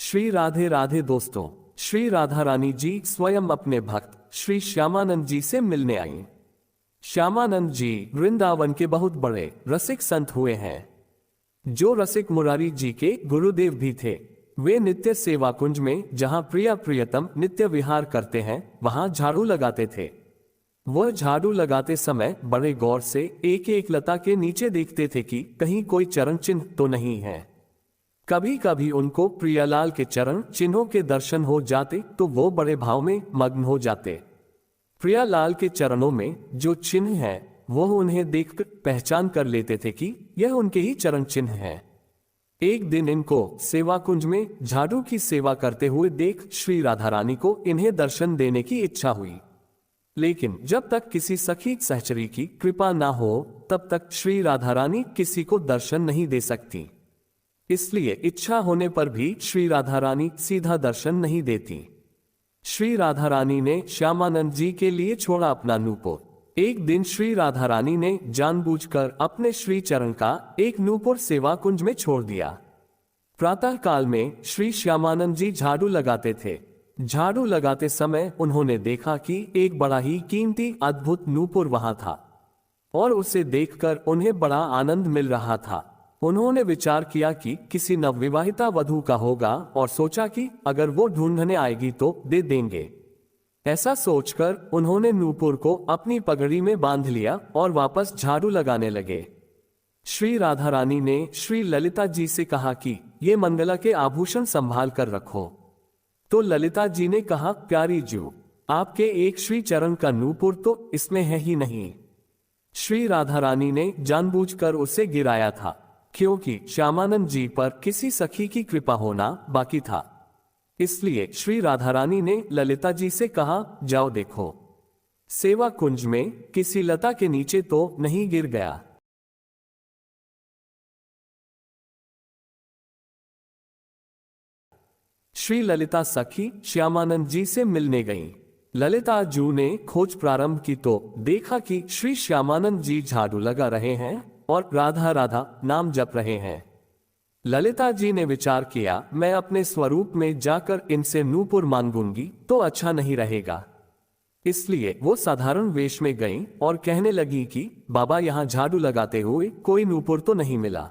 श्री राधे राधे दोस्तों, श्री राधा रानी जी स्वयं अपने भक्त श्री श्यामानंद जी से मिलने आई। श्यामानंद जी वृंदावन के बहुत बड़े रसिक संत हुए हैं, जो रसिक मुरारी जी के गुरुदेव भी थे। वे नित्य सेवा कुंज में जहां प्रिया प्रियतम नित्य विहार करते हैं, वहां झाड़ू लगाते थे। वह झाड़ू लगाते समय बड़े गौर से एक एक लता के नीचे देखते थे कि कहीं कोई चरण चिन्ह तो नहीं है। कभी कभी उनको प्रियालाल के चरण चिन्हों के दर्शन हो जाते तो वो बड़े भाव में मग्न हो जाते। प्रियालाल के चरणों में जो चिन्ह है वो उन्हें देखकर पहचान कर लेते थे कि यह उनके ही चरण चिन्ह हैं। एक दिन इनको सेवा कुंज में झाड़ू की सेवा करते हुए देख श्री राधा रानी को इन्हें दर्शन देने की इच्छा हुई, लेकिन जब तक किसी सखी सहचरी की कृपा ना हो तब तक श्री राधा रानी किसी को दर्शन नहीं दे सकती। इसलिए इच्छा होने पर भी श्री राधा रानी सीधा दर्शन नहीं देती। श्री राधा रानी ने श्यामानंद जी के लिए छोड़ा अपना नूपुर। एक दिन श्री राधा रानी ने जानबूझकर अपने श्री चरण का एक नूपुर सेवा कुंज में छोड़ दिया। प्रातः काल में श्री श्यामानंद जी झाड़ू लगाते थे। झाड़ू लगाते समय उन्होंने देखा कि एक बड़ा ही कीमती अद्भुत नूपुर वहां था और उसे देखकर उन्हें बड़ा आनंद मिल रहा था। उन्होंने विचार किया कि किसी नवविवाहिता वधू का होगा और सोचा कि अगर वो ढूंढने आएगी तो दे देंगे। ऐसा सोचकर उन्होंने नूपुर को अपनी पगड़ी में बांध लिया और वापस झाड़ू लगाने लगे। श्री राधा रानी ने श्री ललिता जी से कहा कि ये मंगला के आभूषण संभाल कर रखो। तो ललिता जी ने कहा, प्यारी जू, आपके एक श्री चरण का नूपुर तो इसमें है ही नहीं। श्री राधा रानी ने जानबूझकर उसे गिराया था, क्योंकि श्यामानंद जी पर किसी सखी की कृपा होना बाकी था। इसलिए श्री राधा रानी ने ललिता जी से कहा, जाओ देखो, सेवा कुंज में किसी लता के नीचे तो नहीं गिर गया। श्री ललिता सखी श्यामानंद जी से मिलने गईं। ललिता जू ने खोज प्रारंभ की तो देखा कि श्री श्यामानंद जी झाड़ू लगा रहे हैं और राधा राधा नाम जप रहे हैं। ललिता जी ने विचार किया, मैं अपने स्वरूप में जाकर इनसे नूपुर मांगूंगी तो अच्छा नहीं रहेगा। इसलिए वो साधारण वेश में गईं और कहने लगी कि बाबा, यहाँ झाड़ू लगाते हुए कोई नूपुर तो नहीं मिला,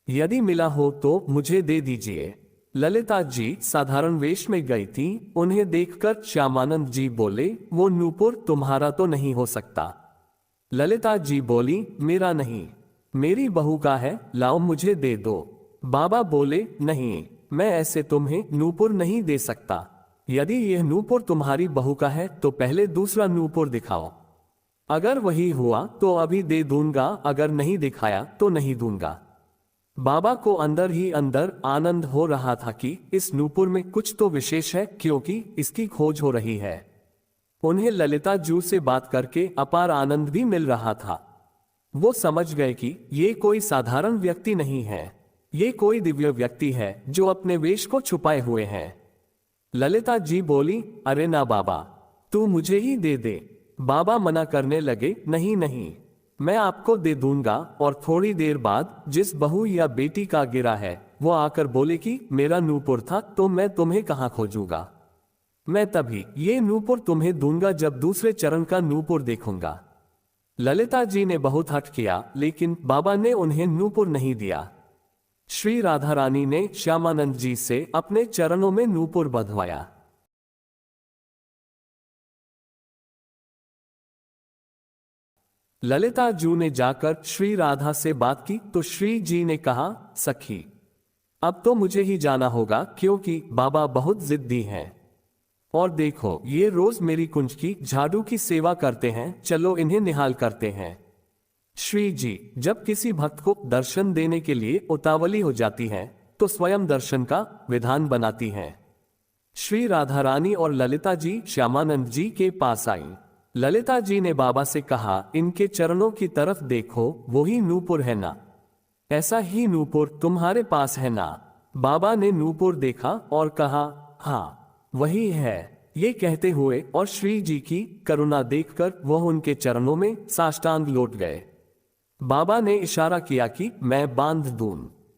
यदि मिला हो तो मुझे दे दीजिए। ललिता जी साधारण वेश में गई थी। उन्हें देखकर श्यामानंद जी बोले, वो नूपुर तुम्हारा तो नहीं हो सकता। ललिता जी बोली, मेरा नहीं, मेरी बहू का है, लाओ मुझे दे दो। बाबा बोले, नहीं, मैं ऐसे तुम्हें नूपुर नहीं दे सकता। यदि यह नूपुर तुम्हारी बहू का है तो पहले दूसरा नूपुर दिखाओ। अगर वही हुआ तो अभी दे दूंगा, अगर नहीं दिखाया तो नहीं दूंगा। बाबा को अंदर ही अंदर आनंद हो रहा था कि इस नूपुर में कुछ तो विशेष है, क्योंकि इसकी खोज हो रही है। उन्हें ललिता जू से बात करके अपार आनंद भी मिल रहा था। वो समझ गए कि ये कोई साधारण व्यक्ति नहीं है, ये कोई दिव्य व्यक्ति है जो अपने वेश को छुपाए हुए है। ललिता जी बोली, अरे ना बाबा, तू मुझे ही दे दे। बाबा मना करने लगे, नहीं नहीं, मैं आपको दे दूंगा। और थोड़ी देर बाद जिस बहू या बेटी का गिरा है वो आकर बोले कि मेरा नूपुर था तो मैं तुम्हें कहाँ खोजूंगा। मैं तभी ये नूपुर तुम्हें दूंगा जब दूसरे चरण का नूपुर देखूंगा। ललिता जी ने बहुत हठ किया, लेकिन बाबा ने उन्हें नूपुर नहीं दिया। श्री राधा रानी ने श्यामानंद जी से अपने चरणों में नूपुर बंधवाया। ललिता जू ने जाकर श्री राधा से बात की तो श्री जी ने कहा, सखी, अब तो मुझे ही जाना होगा, क्योंकि बाबा बहुत जिद्दी हैं। और देखो, ये रोज मेरी कुंज की झाड़ू की सेवा करते हैं, चलो इन्हें निहाल करते हैं। श्री जी जब किसी भक्त को दर्शन देने के लिए उतावली हो जाती हैं, तो स्वयं दर्शन का विधान बनाती हैं। श्री राधा रानी और ललिता जी श्यामानंद जी के पास आईं। ललिता जी ने बाबा से कहा, इनके चरणों की तरफ देखो, वही नूपुर है ना? ऐसा ही नूपुर तुम्हारे पास है ना? बाबा ने नूपुर देखा और कहा, हाँ वही है। ये कहते हुए और श्री जी की करुणा देखकर वह उनके चरणों में साष्टांग लौट गए। बाबा ने इशारा किया कि मैं बांध दूं।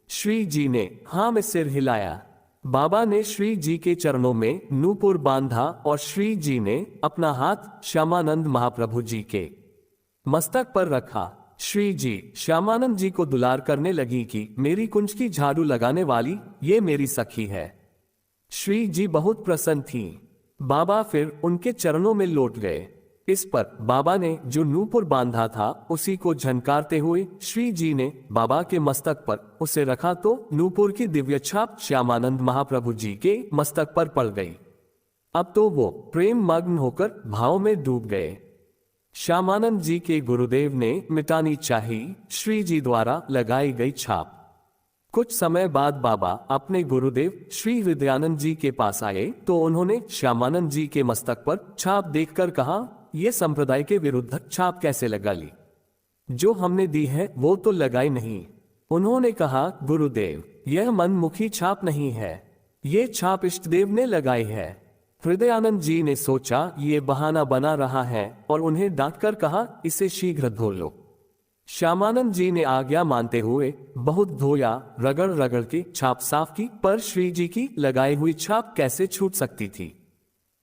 श्री जी ने हाँ में सिर हिलाया। बाबा ने श्री जी के चरणों में नूपुर बांधा और श्री जी ने अपना हाथ श्यामानंद महाप्रभु जी के मस्तक पर रखा। श्री जी श्यामानंद जी को दुलार करने लगी कि मेरी कुंज की झाड़ू लगाने वाली ये मेरी सखी है। श्री जी बहुत प्रसन्न थी। बाबा फिर उनके चरणों में लौट गए। इस पर बाबा ने जो नूपुर बांधा था उसी को झनकारते हुए श्री जी ने बाबा के मस्तक पर उसे रखा तो नूपुर की दिव्य छाप श्यामानंद महाप्रभु जी के मस्तक पर पड़ गई। अब तो वो प्रेम मग्न होकर भाव में डूब गए। श्यामानंद जी के गुरुदेव ने मिटानी चाही श्री जी द्वारा लगाई गई छाप। कुछ समय बाद बाबा अपने गुरुदेव श्री हृदयानंद जी के पास आए तो उन्होंने श्यामानंद जी के मस्तक पर छाप देखकर कहा, ये संप्रदाय के विरुद्ध छाप कैसे लगा ली? जो हमने दी है वो तो लगाई नहीं। उन्होंने कहा, गुरुदेव यह मनमुखी छाप नहीं है, ये छाप इष्टदेव ने लगाई है। हृदयानंद जी ने सोचा ये बहाना बना रहा है और उन्हें डांटकर कहा, इसे शीघ्र धो लो। श्यामानंद जी ने आज्ञा मानते हुए बहुत धोया, रगड़ रगड़ के छाप साफ की, पर श्री जी की लगाई हुई छाप कैसे छूट सकती थी?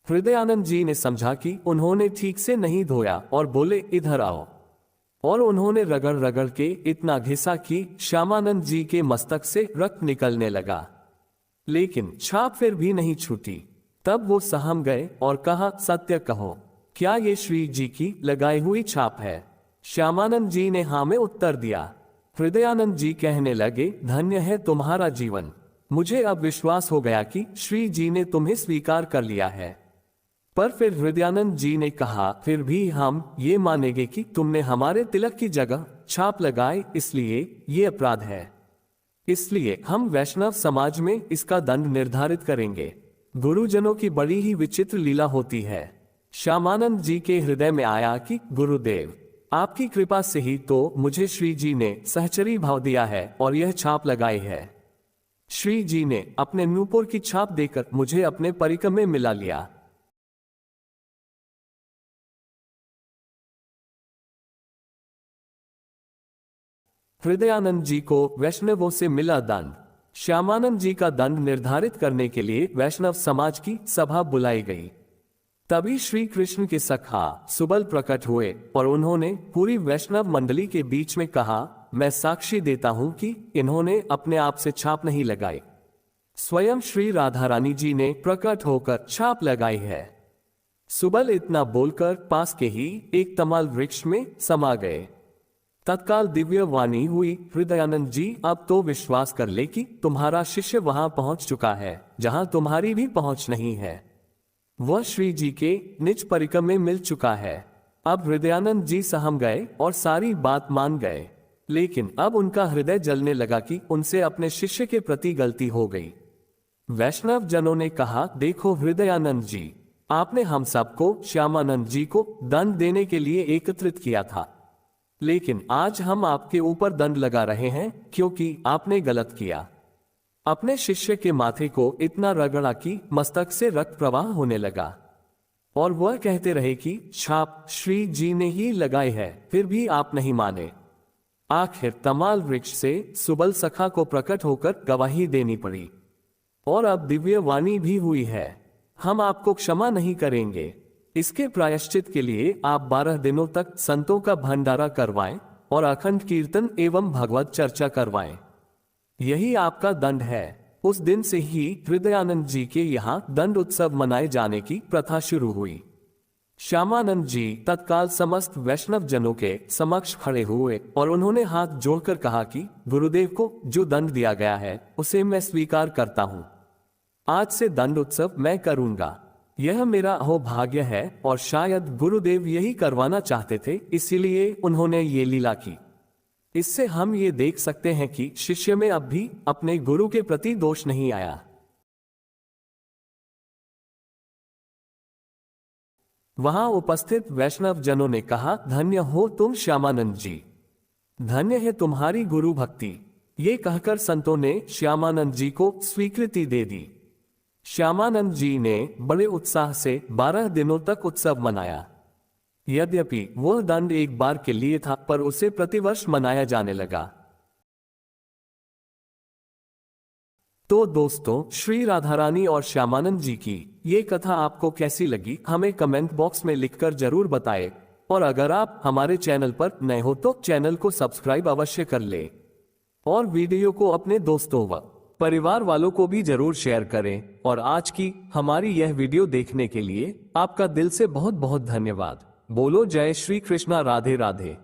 हृदयानंद जी ने समझा कि उन्होंने ठीक से नहीं धोया और बोले, इधर आओ। और उन्होंने रगड़ रगड़ के इतना घिसा कि श्यामानंद जी के मस्तक से रक्त निकलने लगा, लेकिन छाप फिर भी नहीं छूटी। तब वो सहम गए और कहा, सत्य कहो, क्या ये श्री जी की लगाई हुई छाप है? श्यामानंद जी ने हाँ में उत्तर दिया। हृदयानंद जी कहने लगे, धन्य है तुम्हारा जीवन, मुझे अब विश्वास हो गया कि श्री जी ने तुम्हें स्वीकार कर लिया है। पर फिर हृदयानंद जी ने कहा, फिर भी हम ये मानेंगे कि तुमने हमारे तिलक की जगह छाप लगाई, इसलिए ये अपराध है। इसलिए हम वैष्णव समाज में इसका दंड निर्धारित करेंगे। गुरुजनों की बड़ी ही विचित्र लीला होती है। श्यामानंद जी के हृदय में आया कि गुरुदेव आपकी कृपा से ही तो मुझे श्री जी ने सहचरी भाव दिया है और यह छाप लगाई है। श्री जी ने अपने नूपुर की छाप देकर मुझे अपने परिकर में मिला लिया। हृदयानंद जी को वैष्णवों से मिला दंड। श्यामानंद जी का दंड निर्धारित करने के लिए वैष्णव समाज की सभा बुलाई गई। तभी श्री कृष्ण के सखा सुबल प्रकट हुए और उन्होंने पूरी वैष्णव मंडली के बीच में कहा, मैं साक्षी देता हूं कि इन्होंने अपने आप से छाप नहीं लगाई, स्वयं श्री राधा रानी जी ने प्रकट होकर छाप लगाई है। सुबल इतना बोलकर पास के ही एक तमाल वृक्ष में समा गए। तत्काल दिव्य वाणी हुई, हृदयानंद जी अब तो विश्वास कर ले कि तुम्हारा शिष्य वहां पहुंच चुका है जहां तुम्हारी भी पहुंच नहीं है। वह श्री जी के निज परिकर में मिल चुका है। अब हृदयानंद जी सहम गए और सारी बात मान गए, लेकिन अब उनका हृदय जलने लगा कि उनसे अपने शिष्य के प्रति गलती हो गई। वैष्णव जनों ने कहा, देखो हृदयानंद जी, आपने हम सबको श्यामानंद जी को दंड देने के लिए एकत्रित किया था, लेकिन आज हम आपके ऊपर दंड लगा रहे हैं क्योंकि आपने गलत किया। अपने शिष्य के माथे को इतना रगड़ा कि मस्तक से रक्त प्रवाह होने लगा और वह कहते रहे कि छाप श्री जी ने ही लगाई है, फिर भी आप नहीं माने। आखिर तमाल वृक्ष से सुबल सखा को प्रकट होकर गवाही देनी पड़ी और अब दिव्य वाणी भी हुई है। हम आपको क्षमा नहीं करेंगे। इसके प्रायश्चित के लिए आप 12 दिनों तक संतों का भंडारा करवाएं और अखंड कीर्तन एवं भगवत चर्चा करवाएं। यही आपका दंड है। उस दिन से ही हृदयानंद जी के यहाँ दंड उत्सव मनाए जाने की प्रथा शुरू हुई। श्यामानंद जी तत्काल समस्त वैष्णव जनों के समक्ष खड़े हुए और उन्होंने हाथ जोड़कर कहा कि गुरुदेव को जो दंड दिया गया है उसे मैं स्वीकार करता हूँ। आज से दंड उत्सव मैं करूंगा। यह मेरा अहोभाग्य है और शायद गुरुदेव यही करवाना चाहते थे, इसीलिए उन्होंने ये लीला की। इससे हम ये देख सकते हैं कि शिष्य में अब भी अपने गुरु के प्रति दोष नहीं आया। वहां उपस्थित वैष्णव जनों ने कहा, धन्य हो तुम श्यामानंद जी, धन्य है तुम्हारी गुरु भक्ति। ये कहकर संतों ने श्यामानंद जी को स्वीकृति दे दी। श्यामानंद जी ने बड़े उत्साह से 12 दिनों तक उत्सव मनाया। यद्यपि वह दंड एक बार के लिए था, पर उसे प्रतिवर्ष मनाया जाने लगा। तो दोस्तों, श्री राधा रानी और श्यामानंद जी की ये कथा आपको कैसी लगी हमें कमेंट बॉक्स में लिखकर जरूर बताएं। और अगर आप हमारे चैनल पर नए हो तो चैनल को सब्सक्राइब अवश्य कर ले और वीडियो को अपने दोस्तों व परिवार वालों को भी जरूर शेयर करें। और आज की हमारी यह वीडियो देखने के लिए आपका दिल से बहुत बहुत धन्यवाद। बोलो जय श्री कृष्णा, राधे राधे।